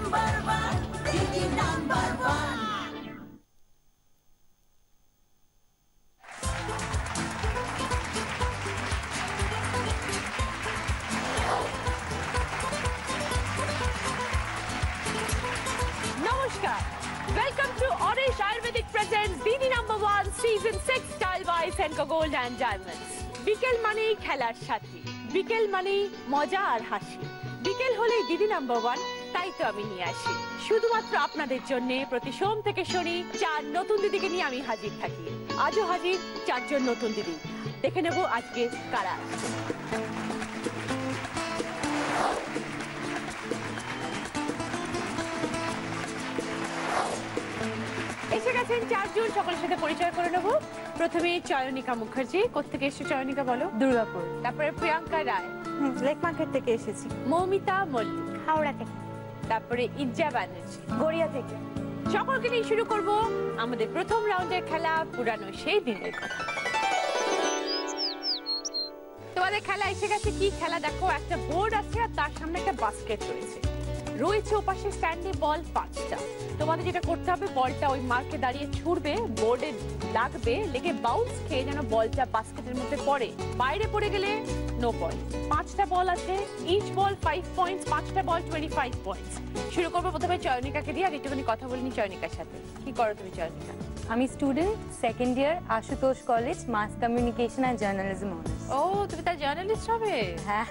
Number one, Didi number one. নমস্কার, welcome to অরেশ Ayurvedic presents Didi number one season 6 style by Senco gold and diamonds. বিকেল মানেই খেলার সাথী, বিকেল মানেই মজা আর হাসি, বিকেল হলেই দিদি নাম্বার ওয়ান, তাই তো আমি নিয়ে আসি শুধুমাত্র আপনাদের জন্য প্রতি সোম থেকে শনি 4 নতুন দিদিকে নিয়ে আমি হাজির থাকি। আজও হাজির 4 জন নতুন দিদি। দেখে নেব আজকে কারা। এসে গেছেন 4 জন, সকলের সাথে পরিচয় করে নেব। প্রথমে চয়নিকা মুখার্জি। কোত্থেকে এসেছো চয়নিকা বলো? দুর্গাপুর। তারপরে প্রিয়াঙ্কা রায়। লেক মার্কেট থেকে এসেছি। মৌমিতা মল্লিক। হাওড়া থেকে। তারপরে ইজ্জা ব্যানার্জি। গড়িয়া থেকে। সকলকে নিয়ে শুরু করব আমাদের প্রথম রাউন্ডের খেলা, পুরানো সেই দিনের কথা। তোমাদের খেলা এসে গেছে। কি খেলা দেখো, একটা বোর্ড আছে আর তার সামনে একটা বাস্কেট রয়েছে, রয়েছে ওপাশে স্ট্যান্ডে বল 5টা। তোমাদের যেটা করতে হবে, বলটা ওই মার্কে দাঁড়িয়ে ছুড়বে, বোর্ডে লাগবে, লেগে বাউন্স খেয়ে যেন বলটা বাস্কেটের মধ্যে পড়ে, বাইরে পড়ে গেলে নো পয়েন্ট। 5টা বল আছে, ইচ বল 5 পয়েন্টস, 5টা বল 25 পয়েন্টস। শুরু করবো প্রথমে চয়নিকাকে দিয়ে। আর একটুখানি কথা বলিনি চয়নিকার সাথে। কি করো তুমি চয়নিকা? আমি student, second year, Ashutosh college, mass communication আর জার্নালিজম অনার্স। ও, তুমি তার জার্নালিস্ট হবে? হ্যাঁ,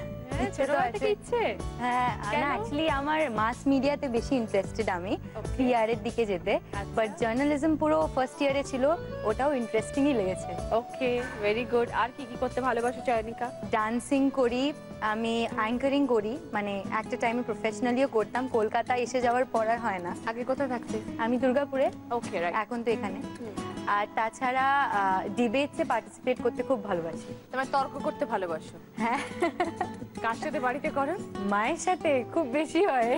ছোটবেলা থেকে ইচ্ছে? হ্যাঁ, না অ্যাকচুয়ালি আমার মাস মিডিয়াতে বেশি ইন্টারেস্টেড, আমি PR এর দিকে যেতে, বাট জার্নালিজম পুরো ফার্স্ট ইয়ারে ছিল, ওটাও ইন্টারেস্টিংই লেগেছে। ওকে, ভেরি গুড। আর কি কি করতে ভালোবাসো চয়নিকা? ডান্সিং করি, আমি অ্যাঙ্কারিং করি, মানে একটা টাইমে প্রফেশনালিও করতাম। কলকাতায় এসে যাওয়ার পর আর হয় না। আগে কোথায় থাকতে? আমি দুর্গাপুরে। ওকে, রাইট। এখন তো এখানে। আর তাছাড়া ডিবেটসে পার্টিসিপেট করতে খুব ভালোবাসি। তোমার তর্ক করতে ভালোবাসো? হ্যাঁ। কার সাথে বাড়িতে করো? মায়ের সাথে খুব বেশি হয়।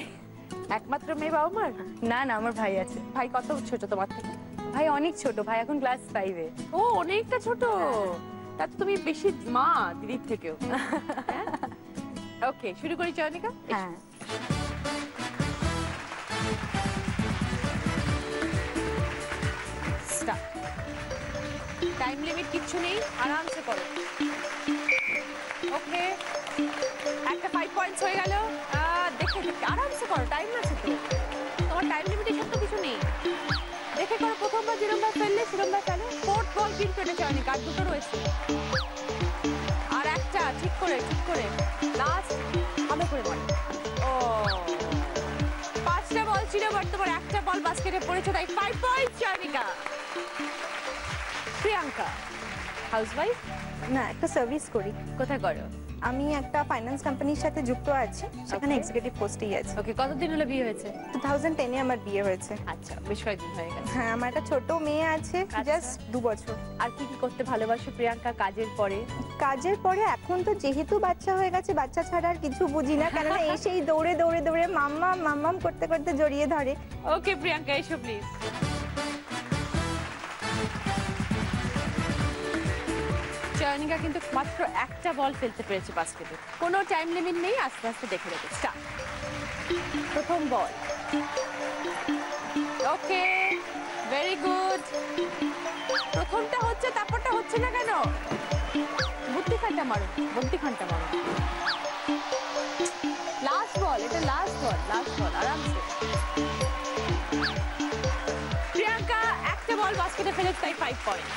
একমাত্র মেয়ে বাবা মার? না না, আমার ভাই আছে। ভাই কত ছোট তোমার থেকে? ভাই অনেক ছোট, ভাই এখন ক্লাস 5-এ। ও, অনেকটা ছোট। তা তো তুমি বেশি মা দিদির থেকেও। ওকে, শুরু করি চয়নিকা। হ্যাঁ। স্টার্ট। টাইম লিমিট কিচ্ছু নেই, আরামসে করো। ওকে, একটা 5 পয়েন্টস হয়ে গেল। দেখে দেখে আরামসে করো, টাইম আছে তো। তোমার টাইম লিমিটে সব তো কিছু নেই, দেখে করো। প্রথমবার যেরকমবার ফেললে সেরকমবার ফেলো। 4th বল কিন্তু এটা চয়নিকা, আর দুটো রয়েছে। আর একটা, ঠিক করে ঠিক করে, লাস্ট ভালো করে বল। ও, 5টা বল ছিল, বাট তোমার একটা বল বাস্কেটে পড়েছে, তাই 5 পয়েন্টস চয়নিকা। প্রিয়াঙ্কা হাউসওয়াইফ? না, একটা সার্ভিস করি। কোথায় করো? আমি একটা ফাইন্যান্স কোম্পানির সাথে যুক্ত আছি, সেখানে এক্সিকিউটিভ পোস্টেই আছি। ওকে, কতদিন হলো বিয়ে হয়েছে? 2010-এ আমার বিয়ে হয়েছে। আচ্ছা, বেশ কয়েকদিন হয়ে গেছে। হ্যাঁ, আমার একটা ছোট মেয়ে আছে, আচ্ছা। জাস্ট 2 বছর। আর কি কি করতে ভালোবাসো প্রিয়াঙ্কা কাজের পরে? কাজের পরে এখন তো যেহেতু বাচ্চা হয়ে গেছে, বাচ্চা ছাড়া আর কিছু বুঝি না, কারণ এসেই দৌড়ে দৌড়ে দৌড়ে মাম্মাম মাম্মাম করতে করতে জড়িয়ে ধরে। ওকে প্রিয়াঙ্কা, এসো প্লিজ। চয়নিকা কিন্তু মাত্র একটা বল ফেলতে পেরেছে বাস্কেটে, কোনো টাইম লিমিট নেই, আস্তে আস্তে দেখে রেখে। স্টার্ট। প্রথম বল। ওকে, ভেরি গুড। প্রথমটা হচ্ছে, তারপরটা হচ্ছে না কেন? বুদ্ধি খানটা মারো, বুদ্ধি খানটা মারো। লাস্ট বল, এটা লাস্ট বল, লাস্ট বল, আরামসে। প্রিয়াঙ্কা একটা বল বাস্কেটে ফেলেছে, তাই 5 পয়েন্ট।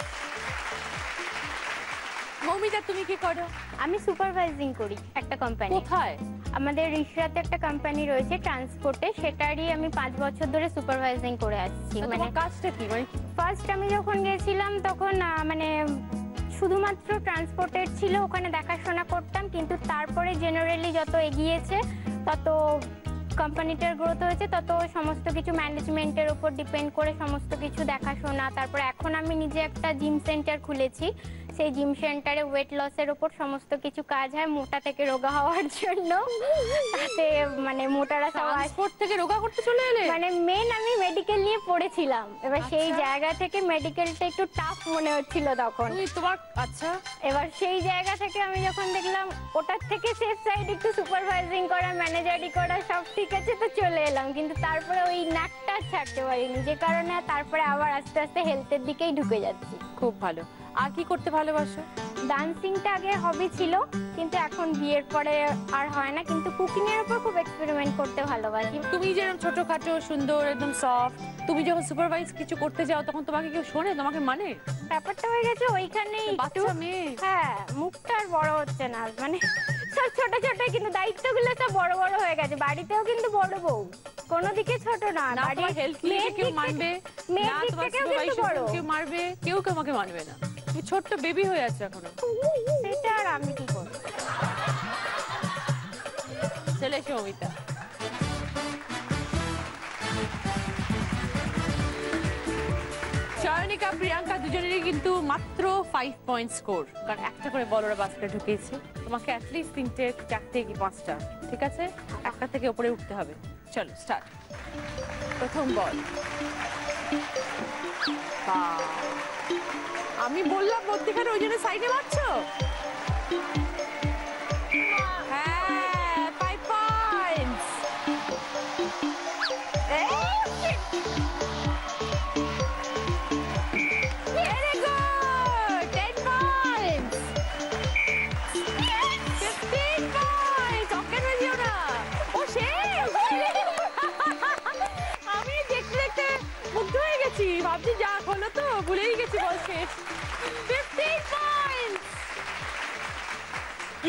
মৌমিতা, তুমি কি করো? আমি সুপারভাইজিং করি একটা কোম্পানি। কোথায়? আমাদের রিশরাতে একটা কোম্পানি রয়েছে ট্রান্সপোর্টে, সেটারই আমি 5 বছর ধরে সুপারভাইজিং করে আসছি। মানে কাজটা কি? মানে ফার্স্ট আমি যখন গেছিলাম তখন মানে শুধুমাত্র ট্রান্সপোর্টের ছিল, ওখানে দেখাশোনা করতাম, কিন্তু তারপরে জেনারেলি যত এগিয়েছে তত কোম্পানিটার গ্রোথ হয়েছে, তত সমস্ত কিছু ম্যানেজমেন্টের উপর ডিপেন্ড করে সমস্ত কিছু দেখাশোনা। তারপরে এখন আমি নিজে একটা জিম সেন্টার খুলেছি, সেই জিম সেন্টারে ওয়েট লসের ওপর সমস্ত কিছু কাজ হয় মোটা থেকে রোগা হওয়ার জন্য। তাতে মানে মোটারা সব ট্রান্সপোর্ট থেকে রোগা করতে চলে এলে? মানে মেন আমি মেডিকেল নিয়ে পড়েছিলাম, এবার সেই জায়গা থেকে মেডিকেলটা একটু টাফ মনে হচ্ছিল তখন। তুমি তোমার আচ্ছা, এবার সেই জায়গা থেকে আমি যখন দেখলাম ওটার থেকে সেফ সাইড একটু সুপারভাইজিং করা, ম্যানেজারি করা সব ঠিক আছে, তো চলে এলাম। কিন্তু তারপরে ওই নাকটা ছাড়তে পারিনি, যে কারণে তারপরে আবার আস্তে আস্তে হেলথের দিকেই ঢুকে যাচ্ছি। খুব ভালো। আর কি করতে ভালোবাসো? ডান্সিংটা আগে হবি ছিল, কিন্তু এখন বিয়ের পরে আর হয় না। কিন্তু কুকিং এর উপর খুব এক্সপেরিমেন্ট করতে ভালোবাসি। তুমি যেরকম ছোটখাটো সুন্দর একদম সফট, তুমি যখন সুপারভাইজ কিছু করতে যাও তখন তোমাকে কেউ শোনে, তোমাকে মানে? ব্যাপারটা হয়ে গেছে ওইখানেই একটু, বাচ্চা মেয়ে। হ্যাঁ মুখটা আর বড় হচ্ছে না, মানে সব ছোট ছোট, কিন্তু দায়িত্বগুলো সব বড় বড় হয়ে গেছে। বাড়িতেও কিন্তু বড় বউ, কোনো দিকে ছোট না। না তোমার হেলথ নিয়ে কেউ মানবে না, তোমার সুপারভাইজার কেউ মারবে, কেউ তোমাকে মানবে না। তুমি ছোট্ট বেবি হয়ে আছো এখনো। সেটা আর আমি কি করব? চলে এসো মমিতা। চয়নিকা প্রিয়াঙ্কা দুজনেরই কিন্তু মাত্র 5 পয়েন্ট স্কোর, কারণ একটা করে বল ওরা বাস্কেটে ঢুকিয়েছে। তোমাকে অ্যাটলিস্ট 3টে 4টে কি 5টা, ঠিক আছে? একটা থেকে উপরে উঠতে হবে। চলো স্টার্ট। প্রথম বল। আমি বললাম মধ্যখানে, ওই জন্য সাইডে মারছো। হ্যাঁ 5 points. Very good, 10 points. 15 points. অকেন হয়ে যেও না। ও শেষ। আমি দেখতে দেখতে মুগ্ধ হয়ে গেছি, ভাবছি যা হলো তো ভুলেই গেছি বল শেষ। 15 পয়েন্টস।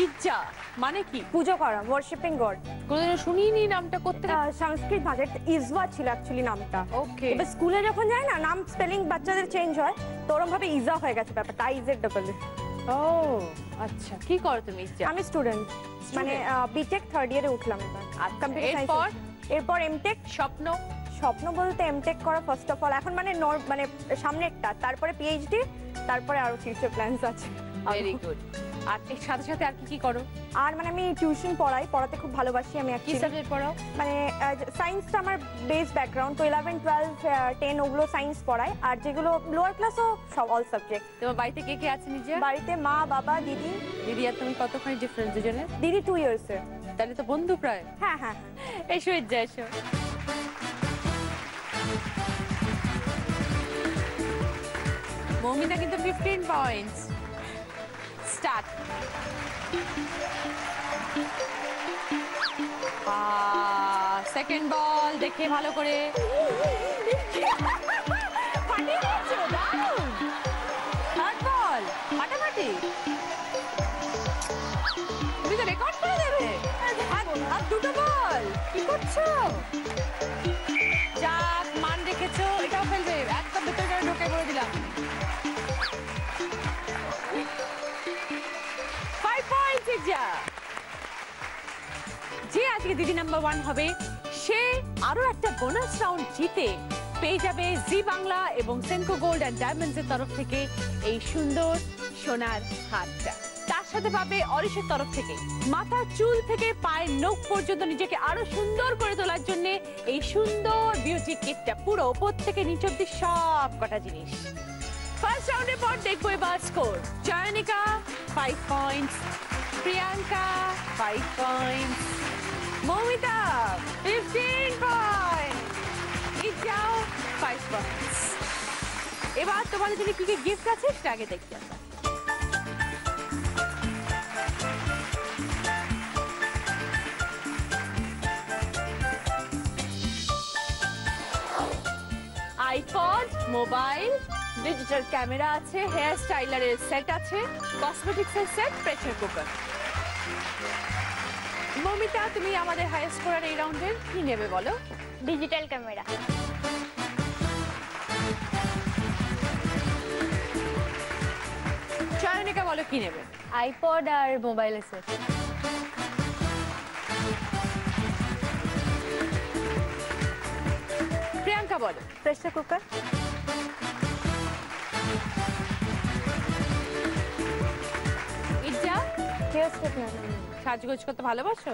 ইচ্ছা মানে কি? পুজো করা, ওয়ার্শিপিং গড। কোনোদিনও শুনিনি নামটা, করতে সংস্কৃত ভাষায় ইজওয়া ছিল অ্যাকচুয়ালি নামটা। ওকে। এবার স্কুলে যখন যায় না, নাম স্পেলিং বাচ্চাদের চেঞ্জ হয়, তো ওরকম ভাবে ইজা হয়ে গেছে ব্যাপারটা, আইজেড ডাবল। ও আচ্ছা, কি করো তুমি ইচ্ছা? আমি স্টুডেন্ট, মানে বিটেক 3rd ইয়ারে উঠলাম এবার। কম্পিউটার এরপর? এরপর এমটেক। স্বপ্ন? স্বপ্ন বলতে এমটেক করা ফার্স্ট অফ অল, এখন মানে মানে সামনেরটা, তারপরে পিএইচডি, তারপরে আরো ফিউচার প্ল্যানস আছে। Very good. আর এর সাথে সাথে আর কি কি করো? আর মানে আমি টিউশন পড়াই, পড়াতে খুব ভালোবাসি আমি কি অ্যাকচুয়ালি। সাবজেক্ট পড়াও? মানে সায়েন্সটা আমার বেস ব্যাকগ্রাউন্ড, তো 11, 12, 10 ওগুলো সায়েন্স পড়াই, আর যেগুলো লোয়ার ক্লাসও সব অল সাবজেক্ট। তোমার বাড়িতে কে কে আছে নিজে? বাড়িতে মা, বাবা, দিদি। দিদি আর তুমি কতখানি ডিফারেন্স দুজনের? দিদি 2 ইয়ার্স এর। তাহলে তো বন্ধু প্রায়। হ্যাঁ হ্যাঁ। এসো ইজ্জা এসো। মৌমিতা কিন্তু 15 পয়েন্টস। স্টার্ট। সেকেন্ড বল দেখে ভালো করে। ফাটিয়ে দিয়েছো, দারুণ। থার্ড বল ফাটাফাটি। তুমি তো রেকর্ড করে দেবে। আর দুটো বল কি করছো? যাক, মান রেখেছো, এটাও ফেলবে। একদম ভেতরে ঢোকে বলে দিলাম। 5 পয়েন্টস ইজ্জা। যে আজকে দিদি নাম্বার 1 হবে, সে আরো একটা বোনাস রাউন্ড জিতে পেয়ে যাবে জি বাংলা এবং সেনকো গোল্ড অ্যান্ড ডায়মন্ডস এর তরফ থেকে এই সুন্দর সোনার হারটা। তার সাথে পাবে অরিশের তরফ থেকে মাথার চুল থেকে পায়ের নখ পর্যন্ত নিজেকে আরো সুন্দর করে তোলার জন্য এই সুন্দর বিউটি কিটটা, পুরো উপর থেকে নিচ অব্দি সব কটা জিনিস। ফার্স্ট রাউন্ডের পর দেখবো এবার score. Chayanika 5 points, Priyanka 5 points, Moumita 15 points, ইজাও 5 পয়েন্টস। এবার তোমাদের জন্য কি কি গিফট আছে সেটা আগে দেখতে হবে। আইপড, মোবাইল, ডিজিটাল ক্যামেরা আছে, হেয়ার স্টাইলারের সেট আছে, কসমেটিক্সের সেট, প্রেসার কুকার। মমিতা, তুমি আমাদের হাই স্কোরার এই রাউন্ডের কি নেবে বলো? Digital camera. চয়নিকা বলো কি নেবে? আইপড আর মোবাইলের সেট। প্রিয়াঙ্কা বলো? Pressure cooker. Cheers, Fitna. সাজগোজ করতে ভালোবাসো?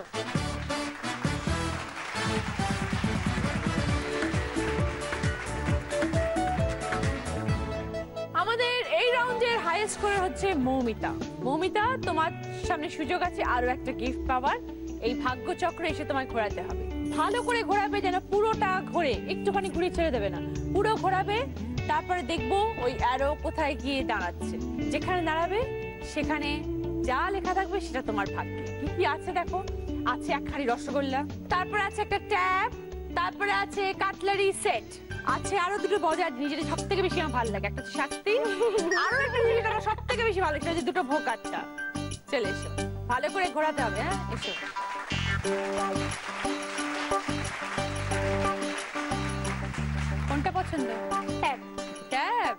আমাদের এই রাউন্ডের হাইয়েস্ট স্কোর হচ্ছে মৌমিতা। মৌমিতা, তোমার সামনে সুযোগ আছে আরো একটা গিফট পাওয়ার। এই ভাগ্য চক্র এসে তোমায় ঘোরাতে হবে, ভালো করে ঘোরাবে, যেন পুরোটা ঘোরে, একটুখানি ঘুরে ছেড়ে দেবে না, পুরো ঘোরাবে। তারপরে দেখবো ওই অ্যারো কোথায় গিয়ে দাঁড়াচ্ছে, যেখানে দাঁড়াবে সেখানে যা লেখা থাকবে সেটা তোমার ভাগ্যে। কি কি আছে দেখো, আছে এক হাঁড়ি রসগোল্লা, তারপরে আছে একটা ট্যাব, তারপরে আছে কাটলারি সেট, আছে আরো দুটো বাজার নিজের সব থেকে বেশি আমার ভালো লাগে, একটা হচ্ছে শাস্তি, আরো একটা জিনিস যেটা সব থেকে বেশি ভালো লাগে সেটা হচ্ছে দুটো ভোকারটা। চলে এসো, ভালো করে ঘোরাতে হবে। হ্যাঁ এসো। কোনটা পছন্দ? ট্যাব। ট্যাব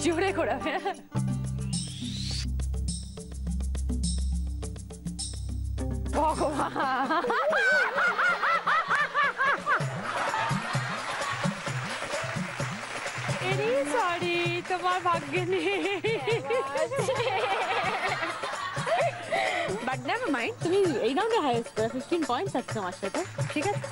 জোরে ঘোরাবে। ভগবান, সরি তোমার ভাগ্যে নেই। বাট নেভার মাইন্ড, তুমি এই রাউন্ডে হাইয়েস্ট করে 15 পয়েন্টস আছে তোমার সাথে, ঠিক আছে?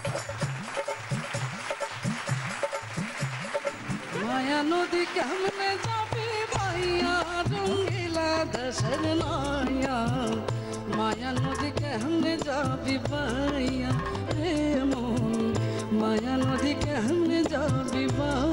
মায়া নদী কেমনে যাবি ভাইয়া রঙ্গিলা দেশের মায়া, মায়া নদী কেমনে যাবি ভাইয়া রে মন, মায়া নদী কেমনে যাবি ভাই।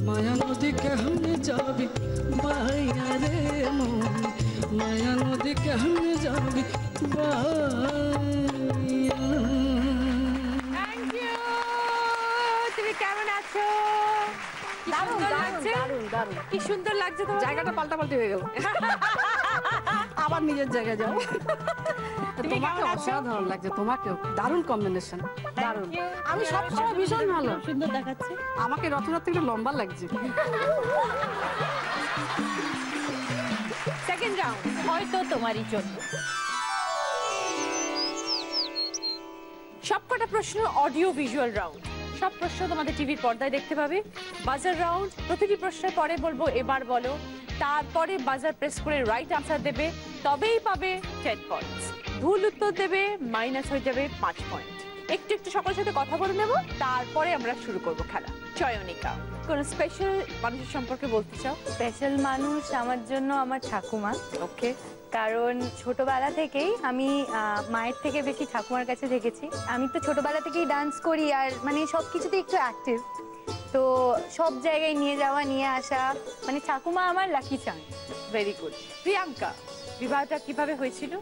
মায়া নদী কেমনে যাবি ভাইয়া রে মন, মায়া নদী কেমনে যাবি ভাইয়া। Thank you. তুমি কেমন আছো? দারুণ সুন্দর দারুণ লাগছে? দারুণ দারুণ। কি সুন্দর লাগছে তোমার জায়গাটা পাল্টাপাল্টি হয়ে গেল, আবার নিজের জায়গায় যাও। তোমাকে কেমন আছো? অসাধারণ লাগছে, তোমাকেও দারুণ কম্বিনেশন, দারুণ। you. আমি সবসময় ভীষণ ভালো, সুন্দর দেখাচ্ছে। আমাকে রচনার থেকে লম্বা লাগছে। সেকেন্ড রাউন্ড হয়তো তোমারই জন্য। সবকটা প্রশ্ন অডিও ভিজুয়াল রাউন্ড, সব প্রশ্ন তোমাদের টিভির পর্দায় দেখতে পাবে। বাজার রাউন্ড, প্রতিটি প্রশ্নের পরে বলবো এবার বলো, তারপরে বাজার প্রেস করে রাইট আনসার দেবে, তবেই পাবে 10 পয়েন্টস। ভুল উত্তর দেবে মাইনাস হয়ে যাবে 5 পয়েন্ট। একটু একটু সকলের সাথে কথা বলে নেব, তারপরে আমরা শুরু করব খেলা। চয়নিকা, কোন স্পেশাল মানুষের সম্পর্কে বলতে চাও? স্পেশাল মানুষ আমার জন্য আমার ঠাকুমা। ওকে। কারণ ছোটবেলা থেকেই আমি মায়ের থেকে বেশি ঠাকুমার কাছে থেকেছি। আমি তো ছোটবেলা থেকেই ডান্স করি আর মানে সব কিছুতে একটু অ্যাক্টিভ, তো সব জায়গায় নিয়ে যাওয়া নিয়ে আসা, মানে ঠাকুমা আমার lucky charm. Very good. Priyanka, বিবাহটা কিভাবে হয়েছিল?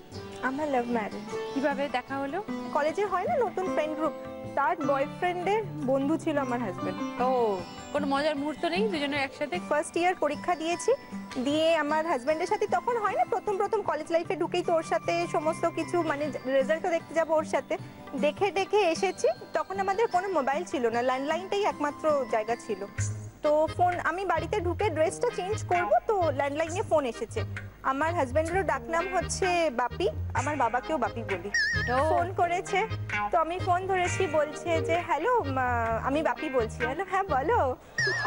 আমার লাভ ম্যারেজ। কিভাবে দেখা হলো? কলেজে হয় না নতুন ফ্রেন্ড গ্রুপ, তার বয়ফ্রেন্ডের বন্ধু ছিল আমার হাজবেন্ড। ও, কোনো মজার মুহূর্ত নেই দুজনের একসাথে? ফার্স্ট ইয়ার পরীক্ষা দিয়েছি, দিয়ে আমার হাজবেন্ডের সাথে তখন হয় না প্রথম প্রথম কলেজ লাইফে ঢুকেই তো ওর সাথে সমস্ত কিছু মানে রেজাল্টও দেখতে যাবো ওর সাথে, দেখে দেখে এসেছি। তখন আমাদের কোনো মোবাইল ছিল না, ল্যান্ডলাইনটাই একমাত্র জায়গা ছিল। তো ফোন, আমি বাড়িতে ঢুকে ড্রেসটা চেঞ্জ করব, তো ল্যান্ডলাইনে ফোন এসেছে। আমার হাজবেন্ডেরও ডাকনাম হচ্ছে বাপি, আমার বাবাকেও বাপি বলি। ফোন করেছে, তো আমি ফোন ধরেছি, বলছে যে হ্যালো আমি বাপি বলছি। হ্যালো, হ্যাঁ বলো।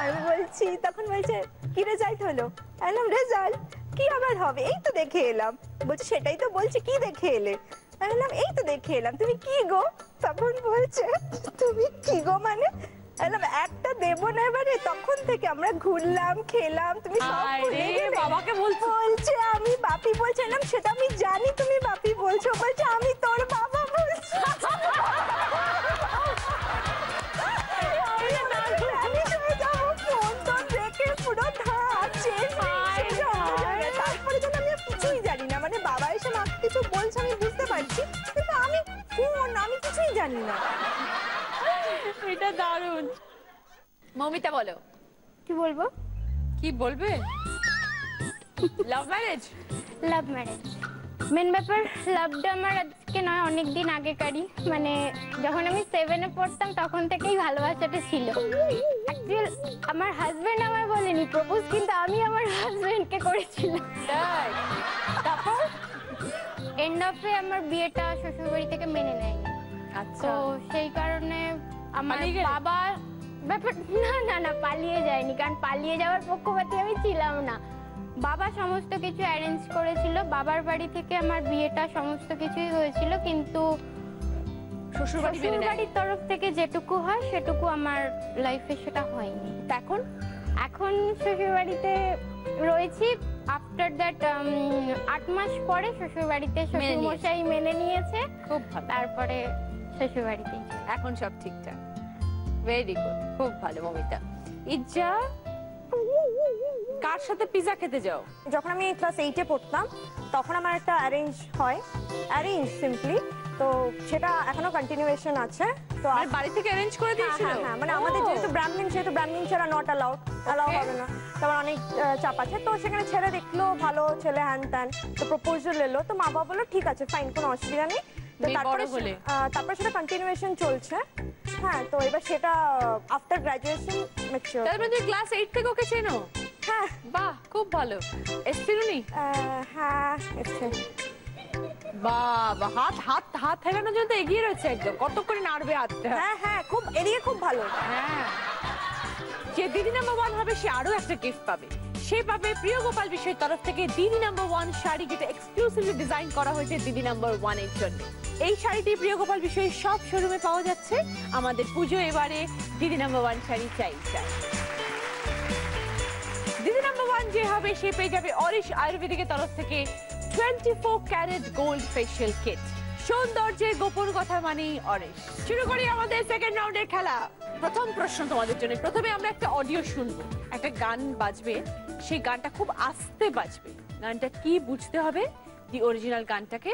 আমি বলছি, তখন বলছে কি রেজাল্ট হলো? বললাম রেজাল্ট কি আবার হবে, এই তো দেখে এলাম। বলছে সেটাই তো বলছি, কি দেখে এলে? বললাম এই তো দেখে এলাম। তুমি কি গো? তখন বলছে তুমি কি গো মানে? বললাম একটা দেবো না এবারে। তখন থেকে আমরা ঘুরলাম, খেলাম, তুমি সব ভুলে গেলে। বাবাকে বলছো? বলছে আমি বাপি বলছিলাম, সেটা আমি জানি তুমি বাপি বলছো। বলছে আমি তোর বাবা বলছি। তারপরে যেন আমি কিছুই জানি না, মানে বাবা এসে মাকে কিছু বলছে আমি বুঝতে পারছি, কিন্তু আমি কিছুই জানি জানি না। এটা দারুণ। মৌমিতা বলো, কি বলবো? কি বলবে? Love marriage? Love marriage. Main ব্যাপার লাভটা আমার আজকে নয়, অনেক দিন আগেকারই। মানে যখন আমি 7-এ পড়তাম তখন থেকেই ভালোবাসাটা ছিল। অ্যাকচুয়াল আমার হাজবেন্ড আমায় বলেনি প্রপোজ, কিন্তু আমি আমার হাজবেন্ডকে করেছিলাম। তাই? তারপর এন্ড অফে আমার বিয়েটা শ্বশুরবাড়ি থেকে মেনে নেয়নি। আচ্ছা, তো সেই কারণে আমার পালিয়ে গেলে? বাবা ব্যাপার না পালিয়ে যায়নি, কারণ পালিয়ে যাওয়ার পক্ষপাতী আমি ছিলাম না। বাবা সমস্ত কিছু অ্যারেঞ্জ করেছিল, বাবার বাড়ি থেকে আমার বিয়েটা সমস্ত কিছুই হয়েছিল, কিন্তু শ্বশুরবাড়ি মেনে নেয়? শ্বশুরবাড়ির তরফ থেকে যেটুকু হয় সেটুকু আমার লাইফে সেটা হয়নি। এখন এখন শ্বশুরবাড়িতে রয়েছি। আফটার দ্যাট 8 মাস পরে শ্বশুরবাড়িতে শ্বশুরমশাই মেনে নিয়েছে, খুব ভালো। তারপরে শ্বশুরবাড়িতেই। এখন সব ঠিকঠাক। ভেরি গুড, খুব ভালো। মমিতা, ইজ্জা কার সাথে পিজা খেতে যাও? যখন আমি ক্লাস 8-এ পড়তাম তখন আমার একটা অ্যারেঞ্জ হয়, অ্যারেঞ্জ সিম্পলি, তো সেটা এখনো কন্টিনিউয়েশন আছে। তো আর বাড়ি থেকে অ্যারেঞ্জ করে দিয়েছিল? হ্যাঁ, মানে আমাদের যেহেতু ব্রাহ্মণ ছাড়া নট অ্যালাউ হবে না, তারপর অনেক চাপ আছে। তো সেখানে ছেলে দেখলো, ভালো ছেলে, হ্যান ত্যান, তো প্রপোজাল এলো। তো মা বাবা বললো ঠিক আছে ফাইন, কোনো অসুবিধা নেই। তো তারপরে সেটা কন্টিনিউয়েশন চলছে। হ্যাঁ, তো এবার সেটা আফটার গ্রাজুয়েশন ম্যাচিওর। তার মানে ক্লাস 8 থেকে ওকে চেনো? হ্যাঁ। বাহ, খুব ভালো। এসছিলনি? হ্যাঁ, এসছে। বাবা, হাত হেলানোর জন্য তো এগিয়ে রয়েছে একদম। কত করে নাড়বে হাতটা? হ্যাঁ, খুব এদিকে খুব ভালো। হ্যাঁ, যে দিদি নাম্বার 1 হবে সে আরো একটা গিফট পাবে। সে পাবে প্রিয় গোপাল বিষয়ের তরফ থেকে দিদি নাম্বার 1 শাড়ি, যেটা এক্সক্লুসিভলি ডিজাইন করা হয়েছে দিদি নাম্বার 1 এর জন্য। এই শাড়িটি প্রিয় গোপাল বিষয়ের সব শোরুমে পাওয়া যাচ্ছে। আমাদের পুজো এবারে দিদি নাম্বার 1 শাড়ি চাই। দিদি নাম্বার 1 যে হবে সে পেয়ে যাবে অরিশ আয়ুর্বেদিকের তরফ থেকে 24 ক্যারেট গোল্ড ফেশিয়াল কিট। সৌন্দর্যের গোপন কথা মানেই অরিশ। শুরু করি আমাদের সেকেন্ড রাউন্ডের খেলা। প্রথম প্রশ্ন তোমাদের জন্য। প্রথমে আমরা একটা অডিও শুনবো, একটা গান বাজবে, সেই গানটা খুব আস্তে বাজবে। গানটা কি বুঝতে হবে, দি অরিজিনাল গানটাকে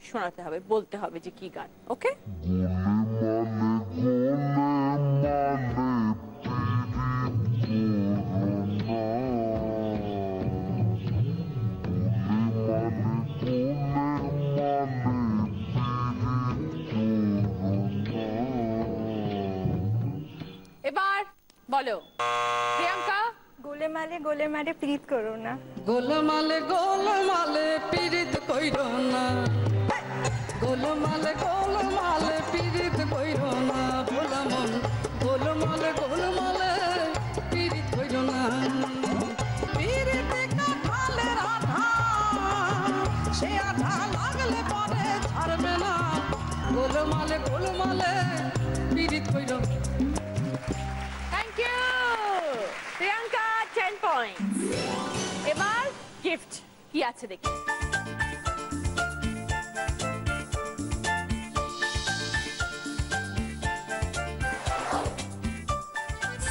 শোনাতে হবে, বলতে হবে যে কি গান। ওকে? এবার বলো প্রিয়াঙ্কা। গোলে মালে প্রীত করো না। গোলমালে পীড়িত কইরো না, গোলমালে পীড়িত কইরো না, ভোলা মন গোলমালে পীড়িত কইরো না। পীড়িতে কাঠালের আঠা, সে আঠা লাগলে পরে ছাড়বে না, গোলমালে পীড়িত কইরো। Thank you Priyanka, 10 points. এবার গিফট কি আছে দেখি।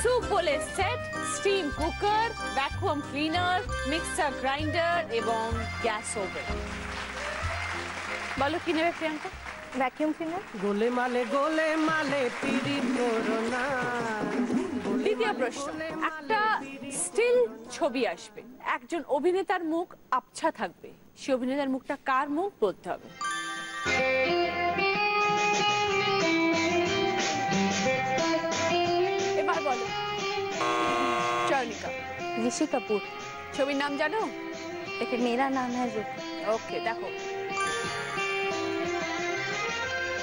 Soup bowl set, steam cooker, vacuum cleaner, mixer grinder এবং গ্যাস ওভেন। বলো কি নেবে প্রিয়াঙ্কা? Vacuum cleaner. গোলে মালে পীড়িত করো না। দ্বিতীয় প্রশ্ন, একটা স্টিল ছবি আসবে, একজন অভিনেতার মুখ আবছা থাকবে, সে অভিনেতার মুখটা কার মুখ বলতে হবে। এবার বলো চয়নিকা। ঋষি কাপুর। ছবির নাম জানো? দেখে মেরা নাম হ্যাঁ জ্যোতি। ওকে, দেখো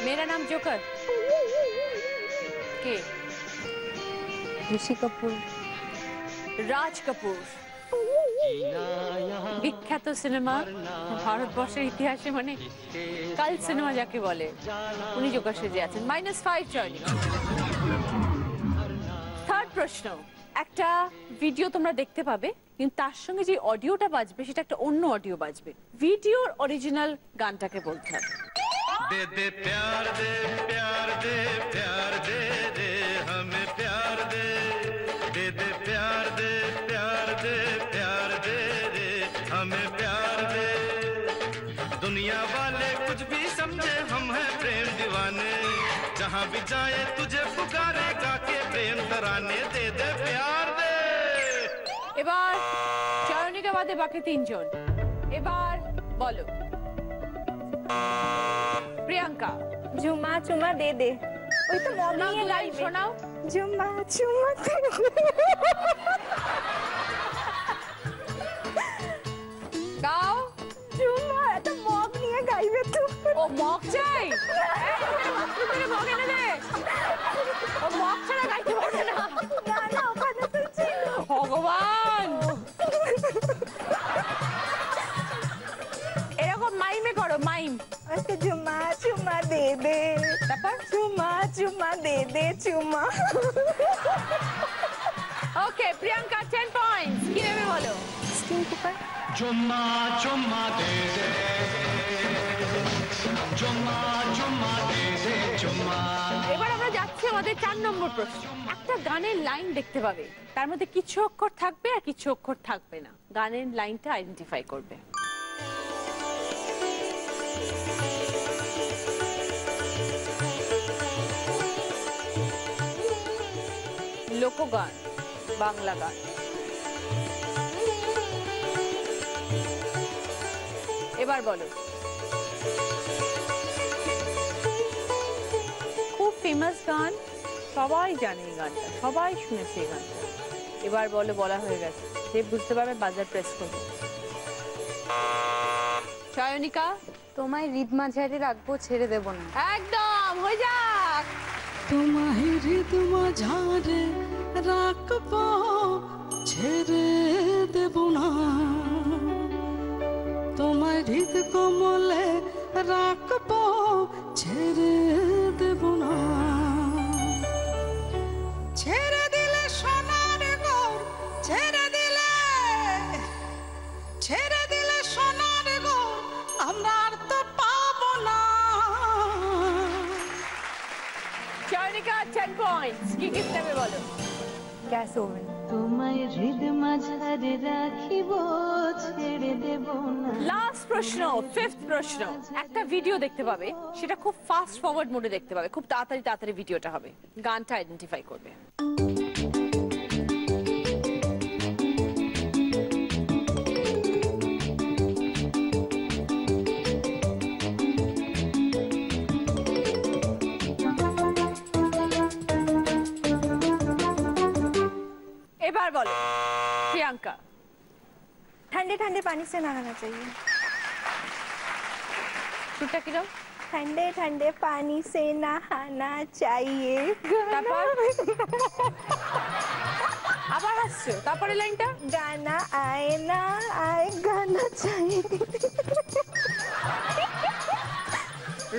মেরা নাম জোকার। কে? ঋষি কাপুর। রাজ কাপুর, বিখ্যাত সিনেমা ভারতবর্ষের ইতিহাসে, মানে কাল সিনেমা যাকে বলে, উনি জোকার সেজে আছেন। -5 চয়নিকা। থার্ড প্রশ্ন, একটা ভিডিও তোমরা দেখতে পাবে, কিন্তু তার সঙ্গে যে অডিওটা বাজবে সেটা একটা অন্য অডিও বাজবে। ভিডিওর অরিজিনাল গানটাকে বলতে হবে। दे दे प्यार दे प्यार दे प्यार दे दे हमें प्यार दे दे दे प्यार दे प्यार दे प्यार दे दे हमें प्यार दे दुनिया वाले कुछ भी समझे हम हैं प्रेम दीवाने जहाँ भी जाए तुझे पुकारे गाके प्रेम तराने दे दे प्यार दे। এবার চয়নিকা বাদে বাকি তিনজন, এবার বলো। প্রিয়াঙ্কা, ঝুমা চুমা দে দে, ওই তো মগ শোনাও নিয়ে দু লাইন গাইবে। শোনাও। ঝুমা চুমা দে দে। গাও। ঝুমা এত মগ নিয়ে গাইবে তো। ও মগ চাই, এই মগ এনে দে। ও মগ ছাড়া গাইতে পারবে না। না না ওখানে তো ছিল। ভগবান, এরকম মাইমে করো, মাইম। আজকে ঝুমা চুমা দে দে, তারপর চুমা চুমা দে দে চুমা। ওকে প্রিয়াঙ্কা 10 পয়েন্টস। কি নেবে বলো? Steam cooker. चुम्मा चुम्मा दे दे, चुम्मा चुम्मा दे दे चुम्मा। এবার আমরা যাচ্ছি আমাদের 4 নম্বর প্রশ্ন। একটা গানের লাইন দেখতে পাবে, তার মধ্যে কিছু অক্ষর থাকবে আর কিছু অক্ষর থাকবে না। গানের লাইনটা আইডেন্টিফাই করবে। লোকগান, বাংলা গান। এবার বলো। খুব ফেমাস গান, সবাই জানে এই গানটা, সবাই শুনেছে এই গানটা। এবার বলো, বলা হয়ে গেছে, যে বুঝতে পারবে বাজার প্রেস করবে। চয়নিকা, তোমায় হৃদ মাঝারে রাখবো, ছেড়ে দেব না। একদম হয়ে যাক। তোমায় হৃদ মাঝারে রাখবো, ছেড়ে দেব না। তোমায় হৃদ কোমলে রাখবো, ছেড়ে দেব না। ছেড়ে দিলে সোনার গর, ছেড়ে দিলে সোনার গর, আমরা আর তো পাবো না। চয়নিকা 10 পয়েন্টস। কি গিফট নেবে বলো? Gas oven. তোমায় হৃদ মাঝারে রাখিব, ছেড়ে দেব না। লাস্ট প্রশ্ন, 5th প্রশ্ন। একটা ভিডিও দেখতে পাবে, সেটা খুব ফাস্ট ফরওয়ার্ড মোডে দেখতে পাবে, খুব তাড়াতাড়ি তাড়াতাড়ি ভিডিওটা হবে। গানটা আইডেন্টিফাই করবে। এবার বলো প্রিয়াঙ্কা। ठंडे ठंडे पानी से नहाना चाहिए। সুরটা কিরম? ठंडे ठंडे पानी से नहाना चाहिए। তারপর আবার আসছো, তারপরে লাইনটা। गाना आए ना आए गाना चाहिए।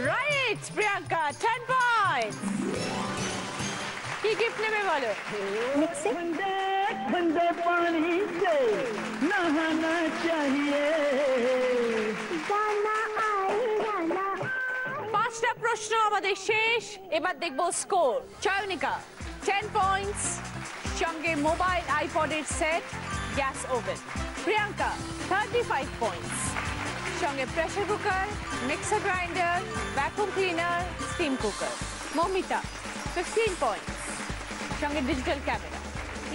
Right Priyanka, 10 points. কি গিফট নেবে বলো? मिक्सी। ठंडे पानी से नहाना चाहिए। गाना आए गाना। 5টা প্রশ্ন আমাদের শেষ। এবার দেখবো স্কোর। চয়নিকা 10 পয়েন্টস, সঙ্গে মোবাইল আইপডের সেট, গ্যাস ওভেন। প্রিয়াঙ্কা 35 পয়েন্টস, সঙ্গে pressure cooker, mixer grinder, vacuum cleaner, steam cooker. Moumita 15 points, সঙ্গে ডিজিটাল ক্যামেরা।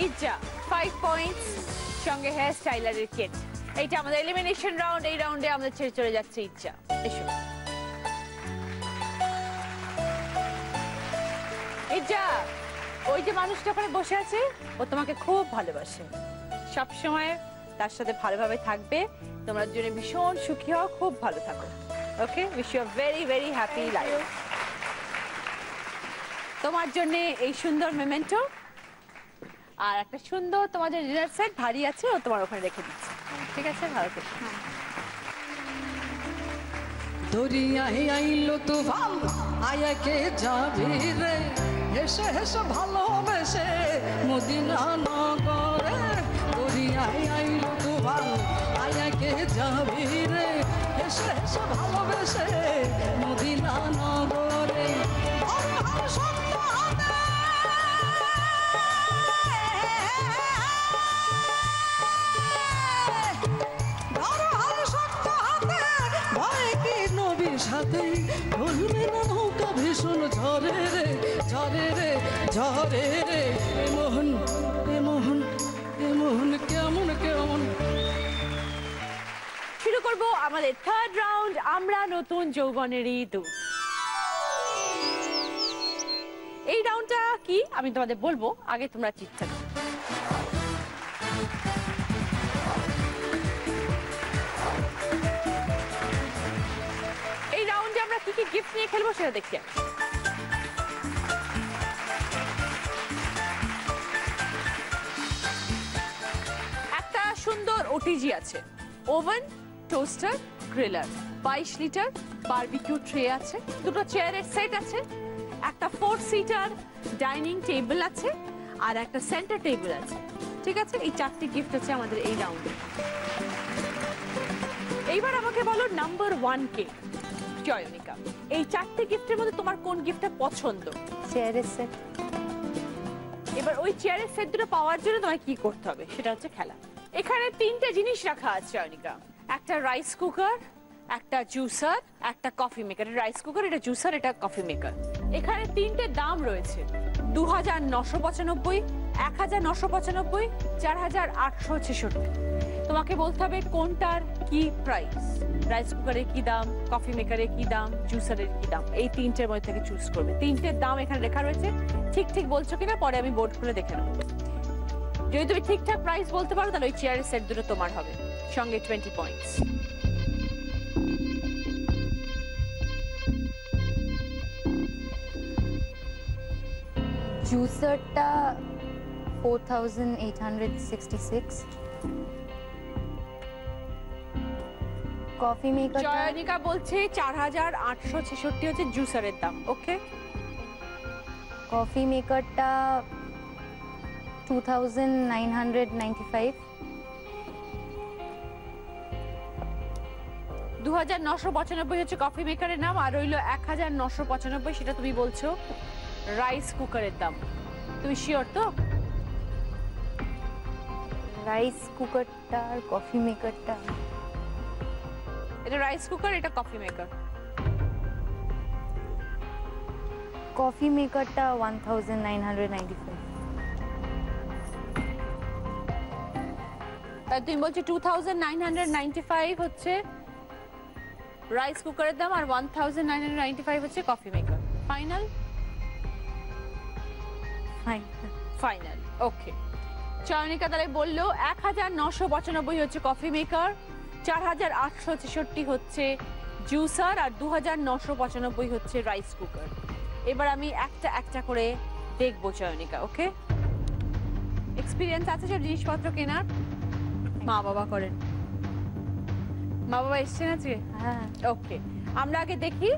ইজ্জা 5 পয়েন্টস, সঙ্গে হেয়ার স্টাইলারের কিট। এইটা আমাদের এলিমিনেশন রাউন্ড। এই রাউন্ডে আমাদের ছেড়ে চলে যাচ্ছে ইজ্জা। এসো ইজ্জা। ওই যে মানুষটা ওখানে বসে আছে, ও তোমাকে খুব ভালোবাসে, সব সময় তার সাথে ভালোভাবে থাকবে। তোমরা দুজনে ভীষণ সুখী হও, খুব ভালো থাকো। Okay, wish you a very very happy life. তোমার জন্য এই সুন্দর মেমেন্টো আর একটা সুন্দর তোমাদের ডিনার সেট ভারী আছে, ও তোমার ওখানে রেখে দিচ্ছে। ঠিক আছে, ভালো থেকো। দরিয়ায় আইলো তুফান, আয়াকে যাবি রে, হেসে হেসে ভালোবেসে মদিনা নগরে। দরিয়ায় আইলো তুফান, আয়াকে যাবি রে, হেসে হেসে ভালোবেসে মদিনা নগরে। সাথে ভুলবে না নৌকা ভীষণ ঝরে রে ঝরে রে ঝরে রে এ মোহন এ মোহন এ মোহন কেমন কেমন। শুরু করব আমাদের থার্ড রাউন্ড, আমরা নতুন যৌবনেরই দূত। এই রাউন্ডটা কি আমি তোমাদের বলবো, আগে তোমরা চিৎকার করো। এই রাউন্ডে আমরা কি কি গিফট নিয়ে খেলবো সেটা দেখি। একটা সুন্দর ওটিজি আছে, oven, toaster, griller, 22 litre barbecue tray আছে, দুটো চেয়ারের সেট আছে, একটা 4 সিটার ডাইনিং টেবিল আছে, আর একটা সেন্টার টেবিল আছে। ঠিক আছে, এই 4টি গিফট আছে আমাদের এই রাউন্ডে। এইবার আমাকে বলো নাম্বার 1 কে জয়নিকা, এই 4টি গিফটের মধ্যে তোমার কোন গিফটটা পছন্দ? চেয়ারের সেট। এবার ওই চেয়ারের সেট দুটো পাওয়ার জন্য তোমায় কি করতে হবে সেটা হচ্ছে খেলা। এখানে 3টে জিনিস রাখা আছে জয়নিকা, একটা রাইস কুকার, একটা জুসার, একটা কফি মেকার। রাইস কুকার, এটা জুসার, এটা কফি মেকার। এখানে 3টে দাম রয়েছে, 2995, 1995, 4866। তোমাকে বলতে হবে কোনটার কি প্রাইস। রাইস কুকারের কি দাম, কফি মেকারের কি দাম, জুসারের কি দাম, এই 3টের মধ্যে থেকে চুজ করবে। 3টের দাম এখানে লেখা রয়েছে, ঠিক ঠিক বলছো কিনা পরে আমি বোর্ড খুলে দেখে নেব। যদি তুমি ঠিকঠাক প্রাইস বলতে পারো তাহলে ওই চেয়ারের সেট দুটো তোমার হবে, সঙ্গে 20 পয়েন্টস। জুসারটা 4866, কফি মেকার জয়নিকা বলছে 4866 হচ্ছে জুসারের দাম। ওকে, কফি মেকারটা 2995, 2995 হচ্ছে কফি মেকারের নাম, আর রইলো 1995, সেটা তুমি বলছো রাইস কুকারের দাম। তুমি শিওর তো? রাইস কুকারটা আর কফি মেকারটা, এটা রাইস কুকার, এটা কফি মেকার। কফি মেকারটা 1995। তাই তুমি বলছো 2995 হচ্ছে রাইস কুকারের দাম, আর 1995 হচ্ছে কফি মেকার। ফাইনাল? ফাইনাল। ওকে, চয়নিকা তাহলে বললো 1995 হচ্ছে কফি মেকার, 4866 হচ্ছে জুসার, আর 2995 হচ্ছে রাইস কুকার। এবার আমি একটা একটা করে দেখবো চয়নিকা। ওকে, এক্সপিরিয়েন্স আছে সব জিনিসপত্র কেনার? মা বাবা করেন? মা বাবা এসছেন আজকে? হ্যাঁ। ওকে, আমরা আগে দেখি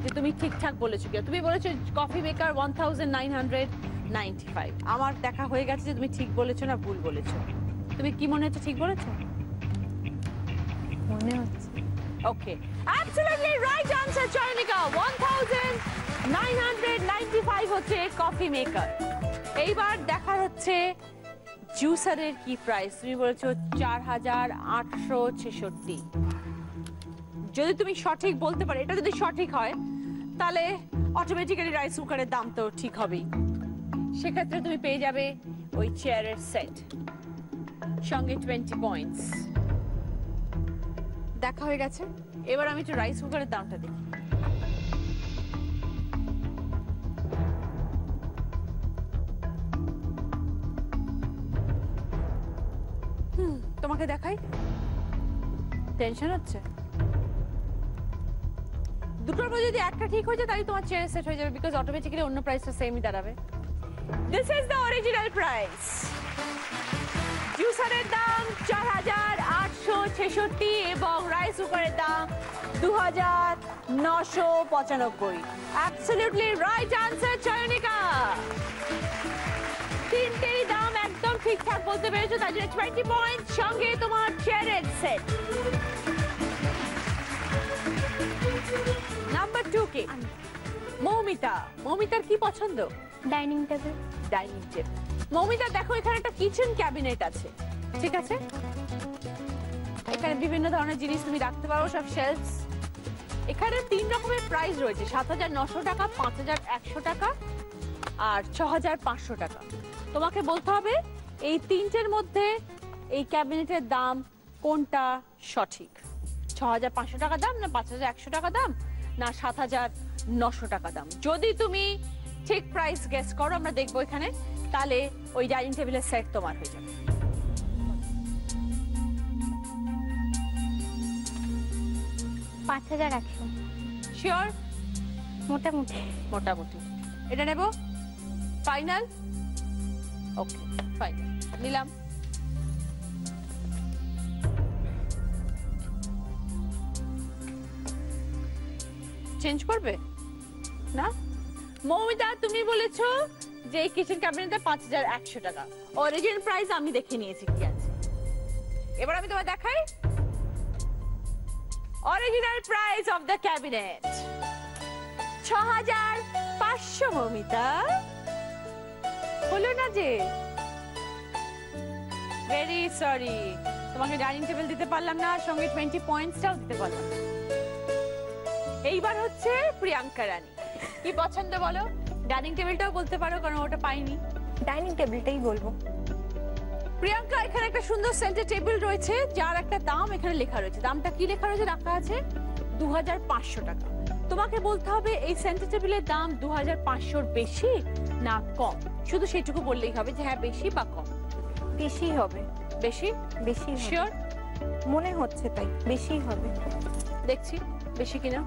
যে তুমি ঠিকঠাক বলেছো কিনা। তুমি বলেছো কফি মেকার 1995। আমার দেখা হয়ে গেছে যে তুমি ঠিক বলেছো না ভুল বলেছো। তুমি কি মনে হচ্ছে, ঠিক বলেছো? মনে হচ্ছে। ওকে, অ্যাবসলিউটলি রাইট আনসার চয়নিকা, 1995 হচ্ছে কফি মেকার। এইবার দেখা হচ্ছে জুসারের কি প্রাইস। তুমি বলেছো 4866। যদি তুমি সঠিক বলতে পারো, এটা যদি সঠিক হয় তাহলে অটোমেটিক্যালি রাইস কুকারের দাম তো ঠিক হবেই। সেক্ষেত্রে তুমি পেয়ে যাবে ওই চেয়ারের সেট, সঙ্গে 20 পয়েন্টস। দেখা হয়ে গেছে, এবার আমি একটু রাইস কুকারের দামটা দেখি। তোমাকে দেখাই, টেনশন হচ্ছে? দুটোর মধ্যে যদি একটা ঠিক হয়ে যায় তাহলে তোমার চেয়ার সেট হয়ে যাবে, বিকজ অটোমেটিক্যালি অন্য প্রাইসটা সেমই দাঁড়াবে। This is the original price. জুসারের দাম 4866 এবং রাইস কুকারের দাম 2995। Absolutely right answer Chayanika. তিনটেরই দাম একদম ঠিকঠাক বলতে পেরেছো, তার জন্য 20 পয়েন্ট, সঙ্গে তোমার চেয়ারের সেট। নাম্বার 2 কে মৌমিতা। মৌমিতার কি পছন্দ? Dining table. Dining table. Moumita দেখো এখানে একটা কিচেন ক্যাবিনেট আছে, ঠিক আছে? এখানে বিভিন্ন ধরনের জিনিস তুমি রাখতে পারো, সব শেলফস। এখানে 3 রকমের প্রাইস রয়েছে, 7,900 টাকা, 5,100 টাকা আর 6,500 টাকা। তোমাকে বলতে হবে এই তিনটের মধ্যে এই ক্যাবিনেটের দাম কোনটা সঠিক। 6,500 টাকা দাম, না 5,100 টাকা দাম, না 7,900 টাকা দাম। যদি তুমি ঠিক প্রাইস গেস করো, আমরা দেখবো এখানে, তাহলে ওই ডাইনিং টেবিলের সেট তোমার হয়ে যাবে। 5,100 শিওর? মোটামুটি। মোটামুটি এটা নেব, ফাইনাল? ওকে ফাইনাল, নিলাম। চেঞ্জ করবে না? মৌমিতা তুমি বলেছো যে এই কিচেন ক্যাবিনেটটা 5,100 টাকা, অরিজিনাল প্রাইস আমি দেখে নিয়েছি কি আছে। এবার আমি তোমায় দেখাই original price of the cabinet 6,500। Moumita হলো না যে, ভেরি সরি, তোমাকে ডাইনিং টেবিল দিতে পারলাম না, সঙ্গে 20 পয়েন্টসটাও দিতে পারলাম না। এইবার হচ্ছে প্রিয়াঙ্কা রানী, কি পছন্দ বলো? ডাইনিং টেবিলটাও বলতে পারো, কারণ ওটা পাইনি। ডাইনিং টেবিলটাই বলবো। প্রিয়াঙ্কা, এখানে একটা সুন্দর সেন্টার টেবিল রয়েছে, যার একটা দাম এখানে লেখা রয়েছে। দামটা কি লেখা রয়েছে? রাখা আছে 2,500 টাকা। তোমাকে বলতে হবে এই সেন্টার টেবিলের দাম 2,500 বেশি না কম। শুধু সেটুকু বললেই হবে যে হ্যাঁ বেশি বা কম। বেশি হবে। বেশি? বেশি হবে। শিওর? মনে হচ্ছে তাই বেশি হবে। দেখছি বেশি কিনা।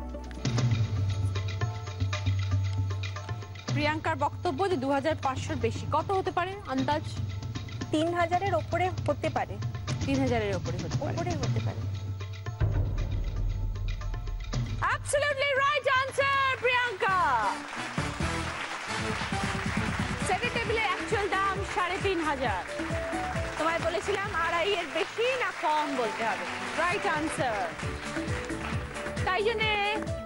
প্রিয়াঙ্কার বক্তব্য যে 2,500 বেশি। কত হতে পারে আন্দাজ? 3,000-এর উপরে হতে পারে। 3,000-এর উপরে হতে পারে। উপরে হতে পারে। Absolutely right answer, Priyanka. Centre টেবিলের অ্যাকচুয়াল দাম 3,500। তোমায় বলেছিলাম 2,500 এর বেশি না কম বলতে হবে। Right answer. তাই জন্য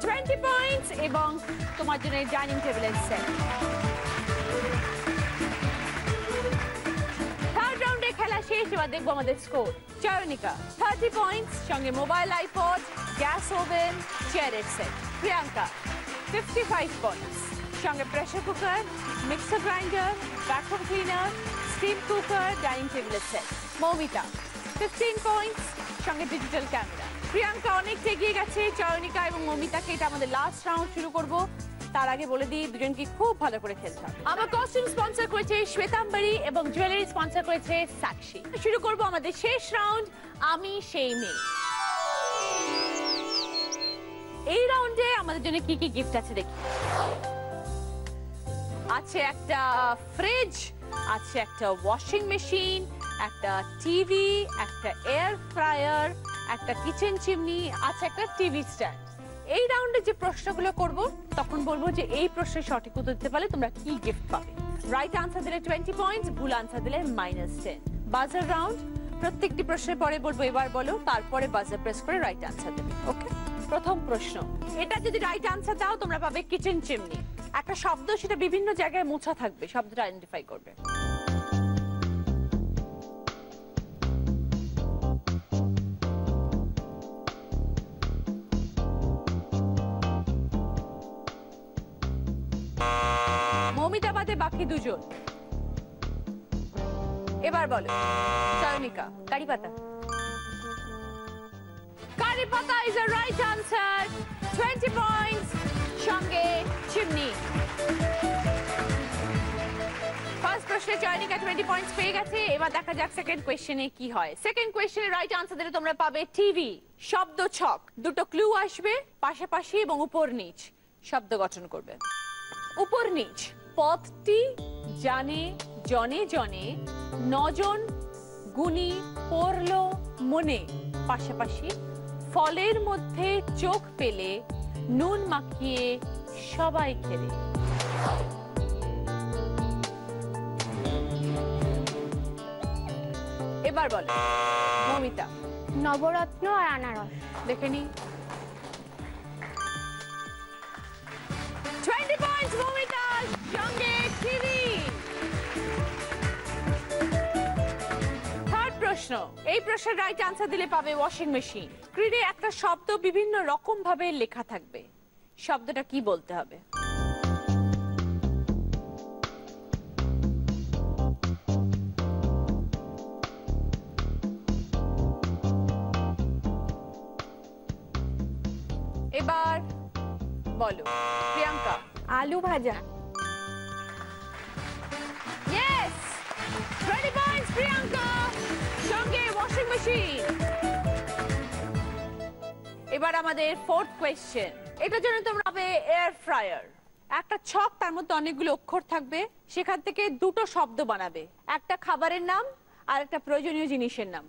20 পয়েন্টস এবং তোমার জন্য ডাইনিং টেবিলের সেট। থার্ড রাউন্ডে খেলা শেষ, এবার দেখবো আমাদের স্কোর। চয়নিকা 30 পয়েন্টস, সঙ্গে মোবাইল, আইপড, গ্যাস ওভেন, চেয়ারের সেট। প্রিয়াঙ্কা 55 পয়েন্টস, সঙ্গে pressure cooker, mixer grinder, vacuum cleaner, steam cooker, dining টেবিলের সেট। মৌমিতা 15 পয়েন্টস, সঙ্গে ডিজিটাল ক্যামেরা। প্রিয়াঙ্কা অনেক এগিয়ে গেছে চয়নিকা এবং মৌমিতাকে। এটা আমাদের লাস্ট রাউন্ড শুরু করব। তার আগে বলে দিই দুজনকে খুব ভালো করে খেলতে হবে। আমার কস্টিউম স্পন্সর করেছে শ্বেতাম্বরী এবং জুয়েলারি স্পন্সর করেছে সাক্ষী। শুরু করব আমাদের শেষ রাউন্ড, আমি সেই মেয়ে। এই রাউন্ডে আমাদের জন্য কি কি গিফট আছে দেখি। আছে একটা ফ্রিজ, আছে একটা ওয়াশিং মেশিন, একটা টিভি, একটা এয়ার ফ্রায়ার, একটা কিচেন চিমনি, আছে একটা টিভি স্ট্যান্ড। এই রাউন্ডে যে প্রশ্নগুলো করব তখন বলবো যে এই প্রশ্নের সঠিক উত্তর দিতে পারলে তোমরা কি গিফট পাবে। রাইট আনসার দিলে 20 পয়েন্টস, ভুল আনসার দিলে -10। বাজার রাউন্ড, প্রত্যেকটি প্রশ্নের পরে বলবো এবার বলো, তারপরে বাজার প্রেস করে রাইট আনসার দেবে। ওকে, প্রথম প্রশ্ন, এটা যদি রাইট আনসার দাও তোমরা পাবে কিচেন চিমনি। একটা শব্দ, সেটা বিভিন্ন জায়গায় মোছা থাকবে, শব্দটা আইডেন্টিফাই করবে। মৌমিতা বাদে বাকি দুজন। এবার বলো চয়নিকা। কারি পাতা। কারি পাতা is a right answer, 20 points, সঙ্গে চিমনি। ফার্স্ট প্রশ্নে চয়নিকা 20 পয়েন্টস পেয়ে গেছে। এবার দেখা যাক সেকেন্ড কোয়েশ্চেনে কি হয়। সেকেন্ড কোয়েশ্চেনে রাইট আনসার দিলে তোমরা পাবে টিভি। শব্দ ছক, দুটো ক্লু আসবে, পাশাপাশি এবং উপর নিচ শব্দ গঠন করবে। উপর নিচ, পথটি জানে জনে জনে, নজন গুণী পড়লো মনে, পাশাপাশি ফলের মধ্যে চোখ পেলে নুন মাখিয়ে সবাই খেলে। এবার বলো মৌমিতা। নবরত্ন আর আনারস। দেখে নি। 20 পয়েন্টস মৌমিতা, সঙ্গে টিভি। থার্ড প্রশ্ন, প্রশ্ন, এই প্রশ্নের রাইট আনসার দিলে পাবে ওয়াশিং মেশিন। স্ক্রিনে একটা শব্দ বিভিন্ন রকম ভাবে লেখা থাকবে, শব্দটা কি বলতে হবে? এবার বলো প্রিয়াঙ্কা। আলু ভাজা। Yes! 20 points প্রিয়াঙ্কা, সঙ্গে ওয়াশিং মেশিন। এবার আমাদের ফোর্থ কোয়েশ্চেন, এটার জন্য তোমরা পাবে এয়ার ফ্রায়ার। একটা ছক, তার মধ্যে অনেকগুলো অক্ষর থাকবে, সেখান থেকে দুটো শব্দ বানাবে, একটা খাবারের নাম আর একটা প্রয়োজনীয় জিনিসের নাম।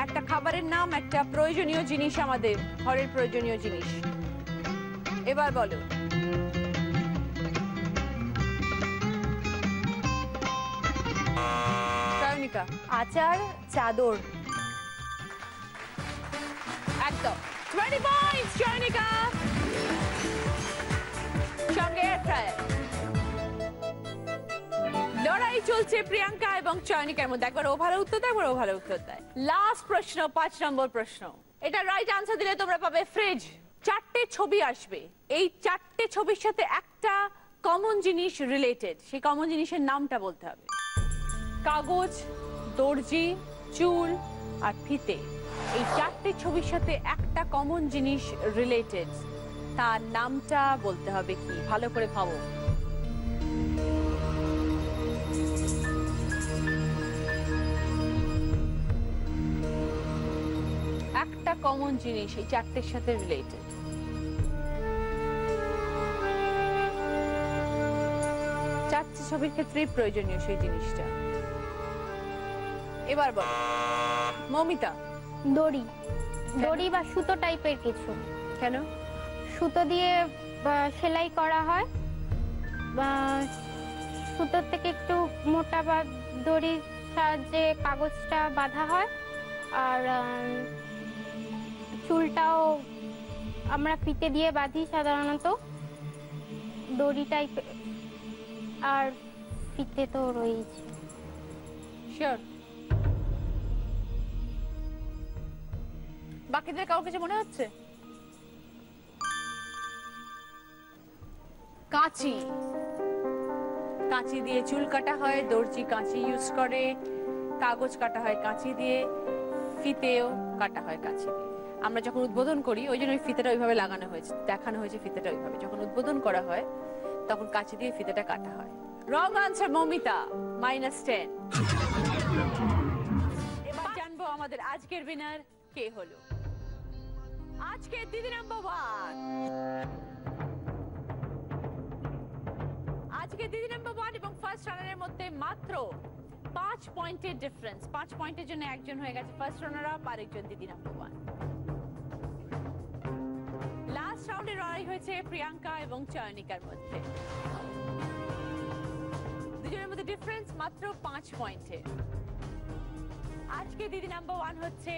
একটা খাবারের নাম, একটা প্রয়োজনীয় জিনিস, আমাদের ঘরের প্রয়োজনীয় জিনিস। এবার বলো। চয়নিকা। আচার, চাদর। একদম 20 পয়েন্টস চয়নিকা, সঙ্গে এয়ার ফ্রায়ার। লড়াই চলছে প্রিয়াঙ্কা এবং চয়নিকার মধ্যে, একবার ও ভালো উত্তর দেয়, একবার ও ভালো উত্তর দেয়। লাস্ট প্রশ্ন, 5 নম্বর প্রশ্ন, এটা রাইট আনসার দিলে তোমরা পাবে ফ্রিজ। 4টে ছবি আসবে, এই 4টে ছবির সাথে একটা কমন জিনিস রিলেটেড, সেই কমন জিনিসের নামটা বলতে হবে। কাগজ, দর্জি, চুল আর ফিতে, এই 4টে ছবির সাথে একটা কমন জিনিস রিলেটেড, তার নামটা বলতে হবে কি? ভালো করে ভাবো। একটা কমন জিনিস এই 4টের সাথে রিলেটেড। চারটি ছবির ক্ষেত্রেই প্রয়োজনীয় সেই জিনিসটা। এবার বলো মৌমিতা। দড়ি। দড়ি বা সুতো টাইপের কিছু। কেন? সুতো দিয়ে সেলাই করা হয়, বা সুতোর থেকে একটু মোটা বা দড়ির সাহায্যে কাগজটা বাঁধা হয়, আর চুলটাও আমরা ফিতে দিয়ে বাঁধি সাধারণত, দড়ি টাইপের, আর ফিতে তো রয়েছে। শিওর? বাকিদের কারো কিছু মনে হচ্ছে? কাঁচি। কাঁচি দিয়ে চুল কাটা হয়, দর্জি কাঁচি ইউজ করে, কাগজ কাটা হয় কাঁচি দিয়ে, ফিতেও কাটা হয় কাঁচি দিয়ে। আমরা যখন উদ্বোধন করি ওই জন্য ওই ফিতেটা ওইভাবে লাগানো হয়েছে, দেখানো হয়েছে ফিতেটা ওইভাবে। যখন উদ্বোধন করা হয় তখন কাঁচি দিয়ে ফিতেটা কাটা হয়। Wrong answer Moumita, -10। এবার জানবো আমাদের আজকের উইনার কে হলো। আজকে দিদি নাম্বার 1, আজকে দিদি নাম্বার 1 এবং ফার্স্ট রানারের মধ্যে মাত্র 5 পয়েন্টের ডিফারেন্স। 5 পয়েন্টের জন্য একজন হয়ে গেছে ফার্স্ট রানার আপ, আর একজন দিদি নাম্বার 1। লাস্ট রাউন্ডে লড়াই হয়েছে প্রিয়াঙ্কা এবং চয়নিকার মধ্যে, দুজনের মধ্যে ডিফারেন্স মাত্র 5 পয়েন্টের। আজকে দিদি নাম্বার 1 হচ্ছে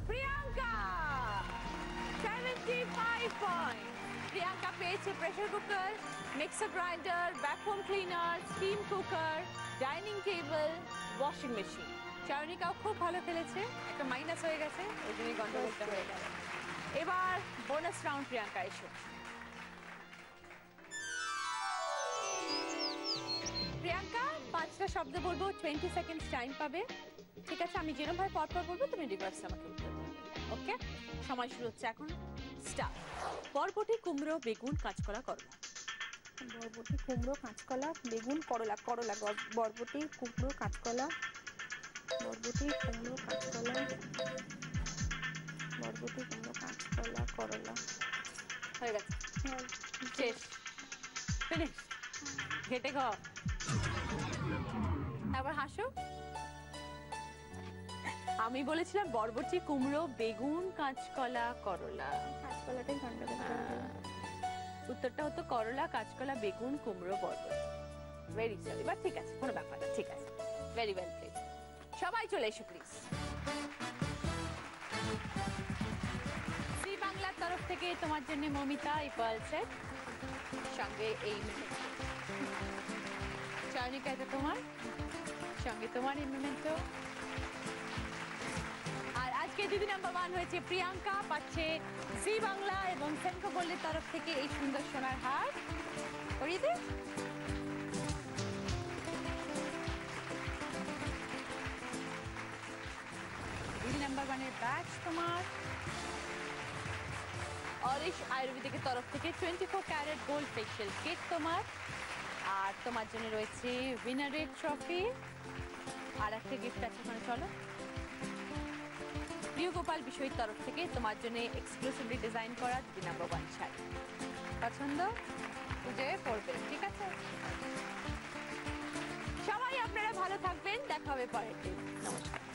প্রিয়াঙ্কা, 75 পয়েন্ট। প্রিয়াঙ্কা পেয়েছে pressure cooker, mixer grinder, vacuum cleaner, steam cooker, dining table, washing machine. চয়নিকাও খুব ভালো খেলেছে, একটা মাইনাস হয়ে গেছে, ওই জন্যই গন্ডগোলটা হয়ে গেল। এবার বোনাস রাউন্ড, প্রিয়াঙ্কা এসো। প্রিয়াঙ্কা 5টা শব্দ বলবো, 20 সেকেন্ডস টাইম পাবে, ঠিক আছে? আমি যেরকম ভাবে পরপর বলবো তুমি রিভার্স আমাকে উত্তর দেবে, ওকে? সময় শুরু হচ্ছে এখন, স্টার্ট। বরবটি, কুমড়ো, বেগুন, কাঁচকলা, করলা। বরবটি, কুমড়ো, কাঁচকলা, বেগুন, করলা। করলা। বরবটি, কুমড়ো, কাঁচকলা, বরবটি, কুমড়ো, কাঁচকলা, বরবটি, কুমড়ো, কাঁচকলা, করলা। হয়ে গেছে, শেষ, ফিনিশ। ঘেটে খাও, আবার হাসো। আমি বলেছিলাম বরবটি, কুমড়ো, বেগুন, কাঁচকলা, করলা। কাঁচকলাটাই গন্ডগোল। উত্তরটা হতো করলা, কাঁচকলা, বেগুন, কুমড়ো, বরবটি। ভেরি সরি, বাট ঠিক আছে, কোনো ব্যাপার না, ঠিক আছে। Very well played. সবাই চলে এসো প্লিজ। জি বাংলা বাংলার তরফ থেকে তোমার জন্য মমিতা এই পার্ল সেট সঙ্গে এই চায়নিকা, এটা তোমার সঙ্গে তোমার এই মেমেন্টো। আর আজকে দিদি নাম্বার 1 হয়েছে প্রিয়াঙ্কা, পাচ্ছে জি বাংলা এবং সেনকো গোল্ডের তরফ থেকে এই সুন্দর সোনার হার। করিয়ে দে। দিদি নাম্বার 1 এর ব্যাচ তোমার। অরিশ আয়ুর্বেদিকের তরফ থেকে 24 ক্যারেট গোল্ড ফেশিয়াল কিট তোমার। আর তোমার জন্য রয়েছে উইনারের ট্রফি। আর একটা গিফট আছে ওখানে, চলো। প্রিয় গোপাল বিষয়ের তরফ থেকে তোমার জন্য এক্সক্লুসিভলি ডিজাইন করা দিদি নাম্বার 1 শাড়ি। পছন্দ পুজোয় পরবে, ঠিক আছে? সবাই আপনারা ভালো থাকবেন, দেখা হবে পরের দিন। নমস্কার।